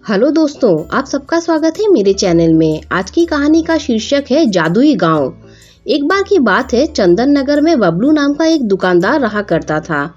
Hello दोस्तों, आप सबका स्वागत है मेरे चैनल में। आज की कहानी का शीर्षक है जादुई गांव। एक बार की बात है, चंदन नगर में बबलू नाम का एक दुकानदार रहा करता था।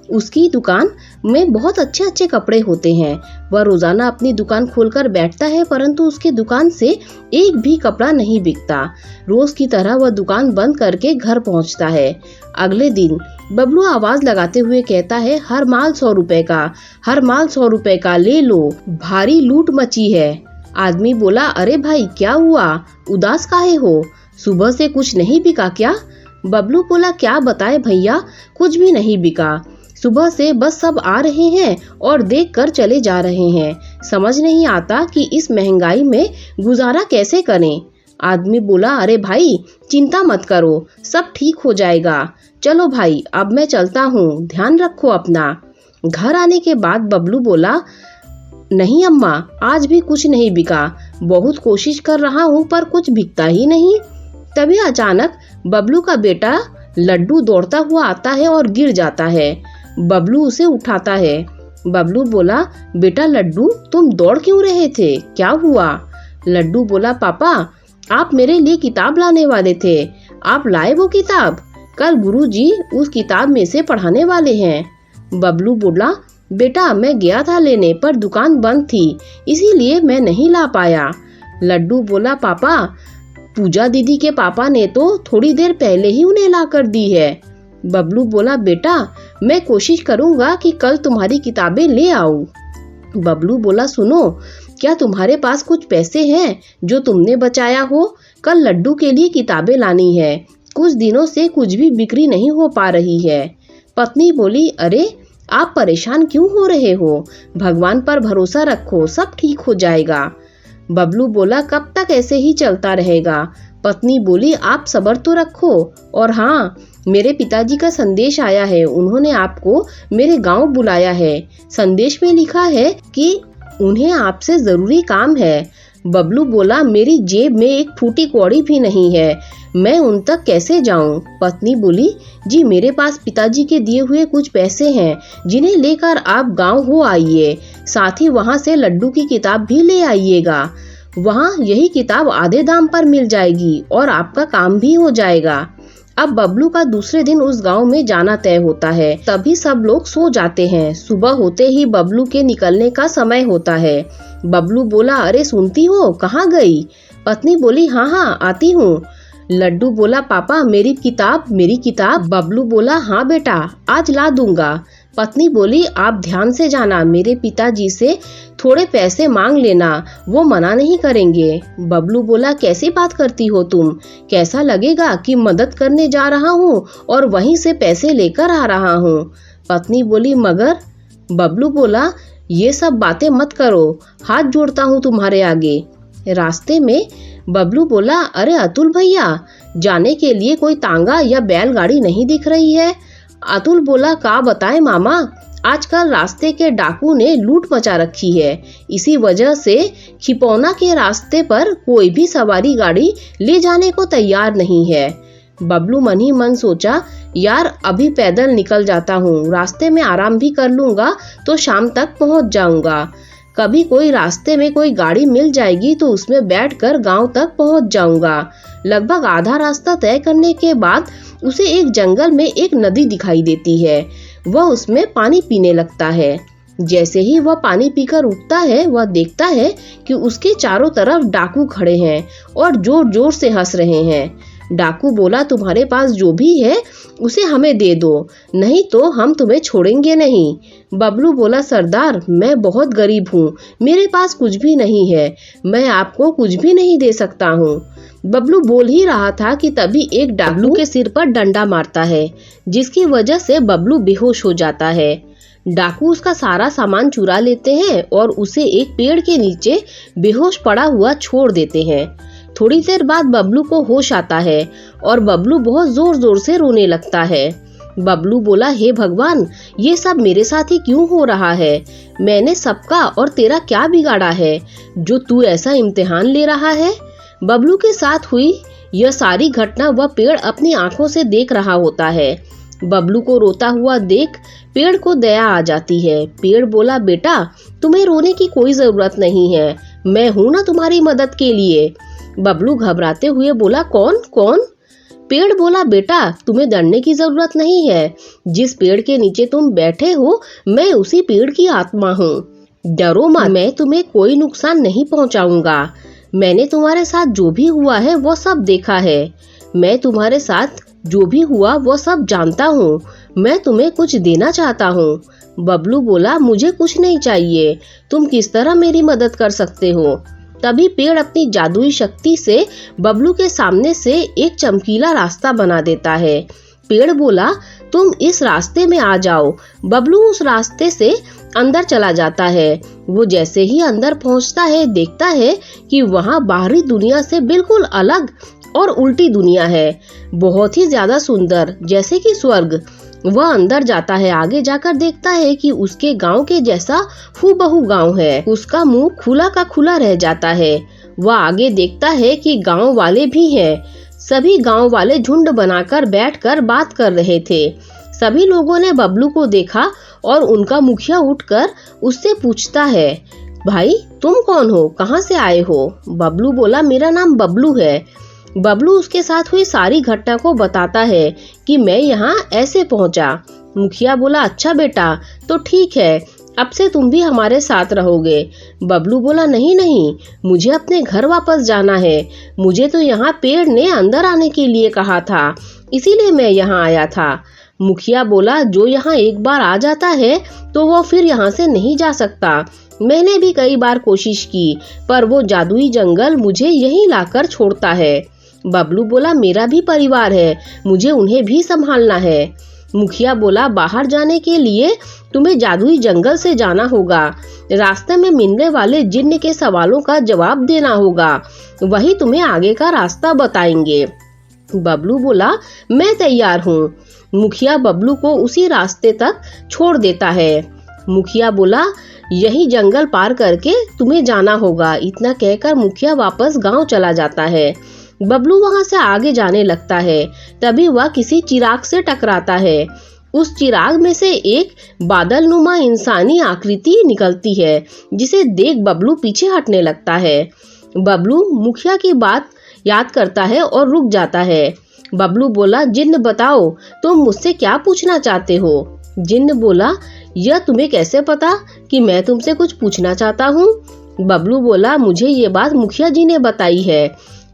उसकी दुकान में बहुत अच्छे अच्छे कपड़े होते हैं। वह रोजाना अपनी दुकान खोलकर बैठता है, परंतु उसकी दुकान से एक भी कपड़ा नहीं बिकता। रोज की तरह वह दुकान बंद करके घर पहुंचता है। अगले दिन बबलू आवाज लगाते हुए कहता है, हर माल 100 रुपए का, हर माल 100 रुपए का ले लो, भारी लूट मची है। आदमी बोला, अरे भाई क्या हुआ, उदास काहे हो, सुबह से कुछ नहीं बिका क्या? बबलू बोला, क्या बताए भैया, कुछ भी नहीं बिका। सुबह से बस सब आ रहे हैं और देख कर चले जा रहे हैं। समझ नहीं आता कि इस महंगाई में गुजारा कैसे करें। आदमी बोला, अरे भाई चिंता मत करो, सब ठीक हो जाएगा। चलो भाई, अब मैं चलता हूँ, ध्यान रखो अपना। घर आने के बाद बबलू बोला, नहीं अम्मा, आज भी कुछ नहीं बिका। बहुत कोशिश कर रहा हूँ पर कुछ बिकता ही नहीं। तभी अचानक बबलू का बेटा लड्डू दौड़ता हुआ आता है और गिर जाता है। बबलू उसे उठाता है। बबलू बोला, बेटा लड्डू, तुम दौड़ क्यों रहे थे, क्या हुआ? लड्डू बोला, पापा आप मेरे लिए किताब लाने वाले थे, आप लाए वो किताब? कल गुरुजी उस किताब में से पढ़ाने वाले हैं। बबलू बोला, बेटा मैं गया था लेने पर दुकान बंद थी, इसीलिए मैं नहीं ला पाया। लड्डू बोला, पापा पूजा दीदी के पापा ने तो थोड़ी देर पहले ही उन्हें ला कर दी है। बबलू बोला, बेटा मैं कोशिश करूंगा कि कल तुम्हारी किताबें ले आऊं। बबलू बोला, सुनो, क्या तुम्हारे पास कुछ पैसे हैं जो तुमने बचाया हो? कल लड्डू के लिए किताबें लानी है, कुछ दिनों से कुछ भी बिक्री नहीं हो पा रही है। पत्नी बोली, अरे आप परेशान क्यों हो रहे हो, भगवान पर भरोसा रखो, सब ठीक हो जाएगा। बबलू बोला, कब तक ऐसे ही चलता रहेगा? पत्नी बोली, आप सब्र तो रखो। और हाँ, मेरे पिताजी का संदेश आया है, उन्होंने आपको मेरे गांव बुलाया है। संदेश में लिखा है कि उन्हें आपसे जरूरी काम है। बबलू बोला, मेरी जेब में एक फूटी कौड़ी भी नहीं है, मैं उन तक कैसे जाऊं? पत्नी बोली, जी मेरे पास पिताजी के दिए हुए कुछ पैसे हैं, जिन्हें लेकर आप गांव हो आइए, साथ ही वहां से लड्डू की किताब भी ले आइएगा। वहां यही किताब आधे दाम पर मिल जाएगी और आपका काम भी हो जाएगा। अब बबलू का दूसरे दिन उस गांव में जाना तय होता है। तभी सब लोग सो जाते हैं। सुबह होते ही बबलू के निकलने का समय होता है। बबलू बोला, अरे सुनती हो, कहाँ गई? पत्नी बोली, हाँ हाँ आती हूँ। लड्डू बोला, पापा मेरी किताब। बबलू बोला, हाँ बेटा आज ला दूंगा। पत्नी बोली, आप ध्यान से जाना, मेरे पिताजी से थोड़े पैसे मांग लेना, वो मना नहीं करेंगे। बबलू बोला, कैसी बात करती हो तुम, कैसा लगेगा कि मदद करने जा रहा हूँ और वहीं से पैसे लेकर आ रहा हूँ। पत्नी बोली, मगर? बबलू बोला, ये सब बातें मत करो, हाथ जोड़ता हूँ तुम्हारे आगे। रास्ते में बबलू बोला, अरे अतुल भैया, जाने के लिए कोई तांगा या बैलगाड़ी नहीं दिख रही है। अतुल बोला, का बताए मामा, आजकल रास्ते के डाकू ने लूट मचा रखी है, इसी वजह से खिपौना के रास्ते पर कोई भी सवारी गाड़ी ले जाने को तैयार नहीं है। बबलू मन ही मन सोचा, यार अभी पैदल निकल जाता हूँ, रास्ते में आराम भी कर लूंगा तो शाम तक पहुँच जाऊंगा। कभी कोई रास्ते में कोई गाड़ी मिल जाएगी तो उसमें बैठकर गांव तक पहुंच जाऊंगा। लगभग आधा रास्ता तय करने के बाद उसे एक जंगल में एक नदी दिखाई देती है। वह उसमें पानी पीने लगता है। जैसे ही वह पानी पीकर उठता है, वह देखता है कि उसके चारों तरफ डाकू खड़े हैं और जोर जोर से हंस रहे हैं। डाकू बोला, तुम्हारे पास जो भी है उसे हमें दे दो, नहीं तो हम तुम्हें छोड़ेंगे नहीं। बबलू बोला, सरदार मैं बहुत गरीब हूँ, मेरे पास कुछ भी नहीं है, मैं आपको कुछ भी नहीं दे सकता हूँ। बबलू बोल ही रहा था कि तभी एक डाकू के सिर पर डंडा मारता है, जिसकी वजह से बबलू बेहोश हो जाता है। डाकू उसका सारा सामान चुरा लेते हैं और उसे एक पेड़ के नीचे बेहोश पड़ा हुआ छोड़ देते हैं। थोड़ी देर बाद बबलू को होश आता है और बबलू बहुत जोर जोर से रोने लगता है। बबलू बोला, हे भगवान, ये सब मेरे साथ ही क्यों हो रहा है? मैंने सबका और तेरा क्या बिगाड़ा है जो तू ऐसा इम्तिहान ले रहा है? बबलू के साथ हुई यह सारी घटना वह पेड़ अपनी आंखों से देख रहा होता है। बबलू को रोता हुआ देख पेड़ को दया आ जाती है। पेड़ बोला, बेटा तुम्हें रोने की कोई जरूरत नहीं है, मैं हूं ना तुम्हारी मदद के लिए। बबलू घबराते हुए बोला, कौन कौन? पेड़ बोला, बेटा तुम्हें डरने की जरूरत नहीं है, जिस पेड़ के नीचे तुम बैठे हो मैं उसी पेड़ की आत्मा हूँ। डरो मत, मैं तुम्हें कोई नुकसान नहीं पहुँचाऊंगा। मैंने तुम्हारे साथ जो भी हुआ है वो सब देखा है, मैं तुम्हारे साथ जो भी हुआ वो सब जानता हूँ, मैं तुम्हें कुछ देना चाहता हूँ। बबलू बोला, मुझे कुछ नहीं चाहिए, तुम किस तरह मेरी मदद कर सकते हो? तभी पेड़ अपनी जादुई शक्ति से बबलू के सामने से एक चमकीला रास्ता बना देता है। पेड़ बोला, तुम इस रास्ते में आ जाओ। बबलू उस रास्ते से अंदर चला जाता है। वो जैसे ही अंदर पहुंचता है देखता है कि वहां बाहरी दुनिया से बिल्कुल अलग और उल्टी दुनिया है, बहुत ही ज्यादा सुंदर, जैसे कि स्वर्ग। वह अंदर जाता है, आगे जाकर देखता है कि उसके गांव के जैसा हूबहू गांव है। उसका मुंह खुला का खुला रह जाता है। वह आगे देखता है कि गांव वाले भी हैं। सभी गांव वाले झुंड बनाकर बैठकर बात कर रहे थे। सभी लोगों ने बबलू को देखा और उनका मुखिया उठकर उससे पूछता है, भाई तुम कौन हो, कहाँ से आए हो? बबलू बोला, मेरा नाम बबलू है। बबलू उसके साथ हुई सारी घटना को बताता है कि मैं यहाँ ऐसे पहुँचा। मुखिया बोला, अच्छा बेटा तो ठीक है, अब से तुम भी हमारे साथ रहोगे। बबलू बोला, नहीं नहीं, मुझे अपने घर वापस जाना है, मुझे तो यहाँ पेड़ ने अंदर आने के लिए कहा था, इसीलिए मैं यहाँ आया था। मुखिया बोला, जो यहाँ एक बार आ जाता है तो वो फिर यहाँ से नहीं जा सकता। मैंने भी कई बार कोशिश की, पर वो जादुई जंगल मुझे यहीं लाकर छोड़ता है। बबलू बोला, मेरा भी परिवार है, मुझे उन्हें भी संभालना है। मुखिया बोला, बाहर जाने के लिए तुम्हें जादुई जंगल से जाना होगा, रास्ते में मिलने वाले जिन्न के सवालों का जवाब देना होगा, वही तुम्हें आगे का रास्ता बताएंगे। बबलू बोला, मैं तैयार हूँ। मुखिया बबलू को उसी रास्ते तक छोड़ देता है। मुखिया बोला, यही जंगल पार करके तुम्हें जाना होगा। इतना कहकर मुखिया वापस गांव चला जाता है। बबलू वहां से आगे जाने लगता है। तभी वह किसी चिराग से टकराता है। उस चिराग में से एक बादलनुमा इंसानी आकृति निकलती है, जिसे देख बबलू पीछे हटने लगता है। बबलू मुखिया की बात याद करता है और रुक जाता है। बबलू बोला, जिन्न बताओ तुम मुझसे क्या पूछना चाहते हो? जिन्न बोला, यह तुम्हें कैसे पता कि मैं तुमसे कुछ पूछना चाहता हूँ? बबलू बोला, मुझे ये बात मुखिया जी ने बताई है,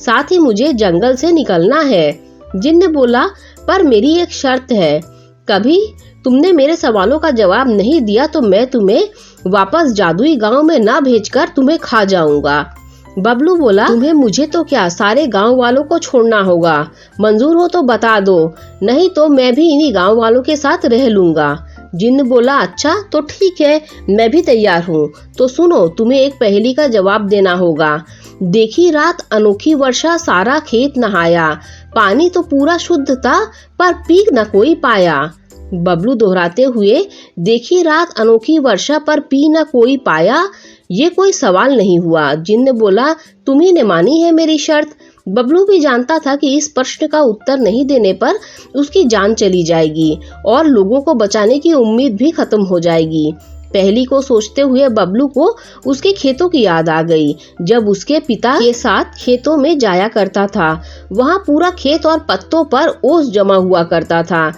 साथ ही मुझे जंगल से निकलना है। जिन्न बोला, पर मेरी एक शर्त है, कभी तुमने मेरे सवालों का जवाब नहीं दिया तो मैं तुम्हें वापस जादुई गांव में ना भेजकर तुम्हें खा जाऊंगा। बबलू बोला, तुम्हें मुझे तो क्या, सारे गांव वालों को छोड़ना होगा। मंजूर हो तो बता दो, नहीं तो मैं भी इन्हीं गांव वालों के साथ रह लूंगा। जिन्न बोला, अच्छा तो ठीक है, मैं भी तैयार हूँ। तो सुनो, तुम्हें एक पहेली का जवाब देना होगा। देखी रात अनोखी वर्षा, सारा खेत नहाया, पानी तो पूरा शुद्ध था पर पी न कोई पाया। बबलू दोहराते हुए, देखी रात अनोखी वर्षा पर पी न कोई पाया, ये कोई सवाल नहीं हुआ। जिन्न बोला, तुम्ही ने मानी है मेरी शर्त। बबलू भी जानता था कि इस प्रश्न का उत्तर नहीं देने पर उसकी जान चली जाएगी और लोगों को बचाने की उम्मीद भी खत्म हो जाएगी। पहली को सोचते हुए बबलू को उसके खेतों की याद आ गई, जब उसके पिता के साथ खेतों में जाया करता था। वहाँ पूरा खेत और पत्तों पर ओस जमा हुआ करता था,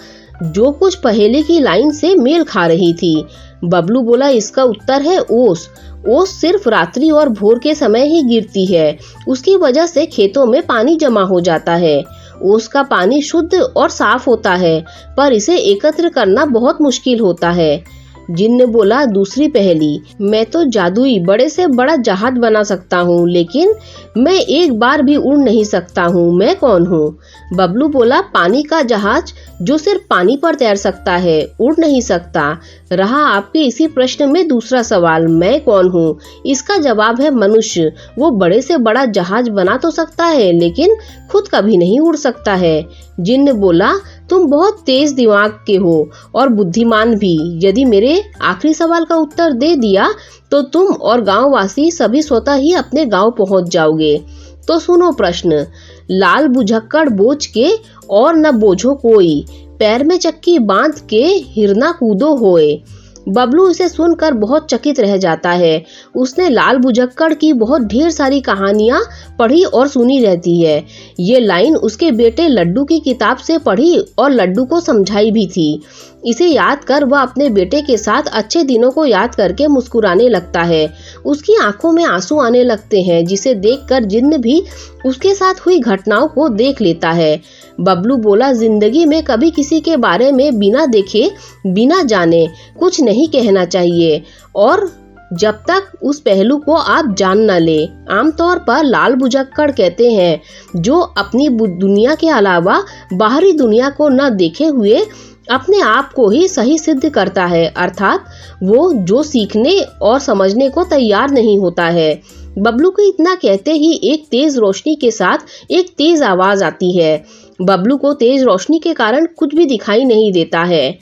जो कुछ पहेली की लाइन से मेल खा रही थी। बबलू बोला, इसका उत्तर है ओस। ओस सिर्फ रात्रि और भोर के समय ही गिरती है, उसकी वजह से खेतों में पानी जमा हो जाता है। ओस का पानी शुद्ध और साफ होता है, पर इसे एकत्र करना बहुत मुश्किल होता है। जिन्न बोला, दूसरी पहेली, मैं तो जादुई बड़े से बड़ा जहाज बना सकता हूँ, लेकिन मैं एक बार भी उड़ नहीं सकता हूँ, मैं कौन हूँ? बबलू बोला, पानी का जहाज जो सिर्फ पानी पर तैर सकता है, उड़ नहीं सकता। रहा आपके इसी प्रश्न में दूसरा सवाल, मैं कौन हूँ? इसका जवाब है मनुष्य। वो बड़े से बड़ा जहाज बना तो सकता है, लेकिन खुद कभी नहीं उड़ सकता है। जिन्न बोला, तुम बहुत तेज दिमाग के हो और बुद्धिमान भी। यदि मेरे आखिरी सवाल का उत्तर दे दिया तो तुम और गांववासी सभी स्वतः ही अपने गांव पहुंच जाओगे। तो सुनो प्रश्न, लाल बुझक्कड़ बोझ के और न बोझो कोई, पैर में चक्की बांध के हिरना कूदो होए। बबलू इसे सुनकर बहुत चकित रह जाता है। उसने लाल बुझक्कड़ की बहुत ढेर सारी कहानियां पढ़ी और सुनी रहती है। ये लाइन उसके बेटे लड्डू की किताब से पढ़ी और लड्डू को समझाई भी थी। इसे याद कर वह अपने बेटे के साथ अच्छे दिनों को याद करके मुस्कुराने लगता है। उसकी आंखों में आंसू आने लगते हैं, जिसे देखकर जिन्न भी उसके साथ हुई घटनाओं को देख लेता है। बबलू बोला, जिंदगी में कभी किसी के बारे में बिना देखे बिना जाने कुछ नहीं कहना चाहिए, और जब तक उस पहलू को आप जान न ले। आमतौर पर लाल बुझक्कड़ कहते हैं, जो अपनी दुनिया के अलावा बाहरी दुनिया को न देखे हुए अपने आप को ही सही सिद्ध करता है, अर्थात वो जो सीखने और समझने को तैयार नहीं होता है। बबलू को इतना कहते ही एक तेज रोशनी के साथ एक तेज आवाज आती है। बबलू को तेज रोशनी के कारण कुछ भी दिखाई नहीं देता है।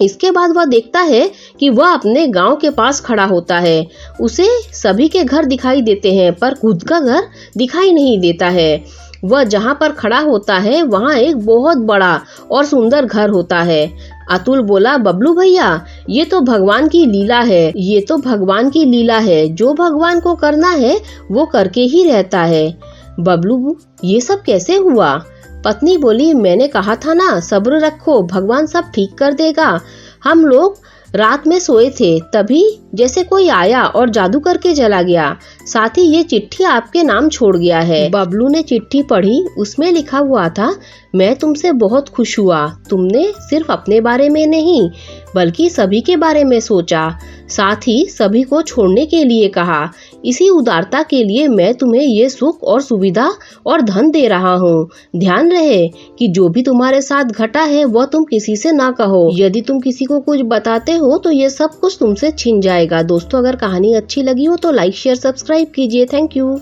इसके बाद वह देखता है कि वह अपने गांव के पास खड़ा होता है। उसे सभी के घर दिखाई देते हैं, पर खुद का घर दिखाई नहीं देता है। वह जहां पर खड़ा होता है वहां एक बहुत बड़ा और सुंदर घर होता है। अतुल बोला, बबलू भैया, ये तो भगवान की लीला है, ये तो भगवान की लीला है। जो भगवान को करना है वो करके ही रहता है। बबलू, ये सब कैसे हुआ? पत्नी बोली, मैंने कहा था ना, सब्र रखो, भगवान सब ठीक कर देगा। हम लोग रात में सोए थे, तभी जैसे कोई आया और जादू करके चला गया। साथ ही ये चिट्ठी आपके नाम छोड़ गया है। बबलू ने चिट्ठी पढ़ी। उसमें लिखा हुआ था, मैं तुमसे बहुत खुश हुआ। तुमने सिर्फ अपने बारे में नहीं बल्कि सभी के बारे में सोचा, साथ ही सभी को छोड़ने के लिए कहा। इसी उदारता के लिए मैं तुम्हें ये सुख और सुविधा और धन दे रहा हूँ। ध्यान रहे कि जो भी तुम्हारे साथ घटा है वह तुम किसी से ना कहो। यदि तुम किसी को कुछ बताते हो तो ये सब कुछ तुमसे छिन जाएगा। दोस्तों, अगर कहानी अच्छी लगी हो तो लाइक शेयर सब्सक्राइब कीजिए। Thank you.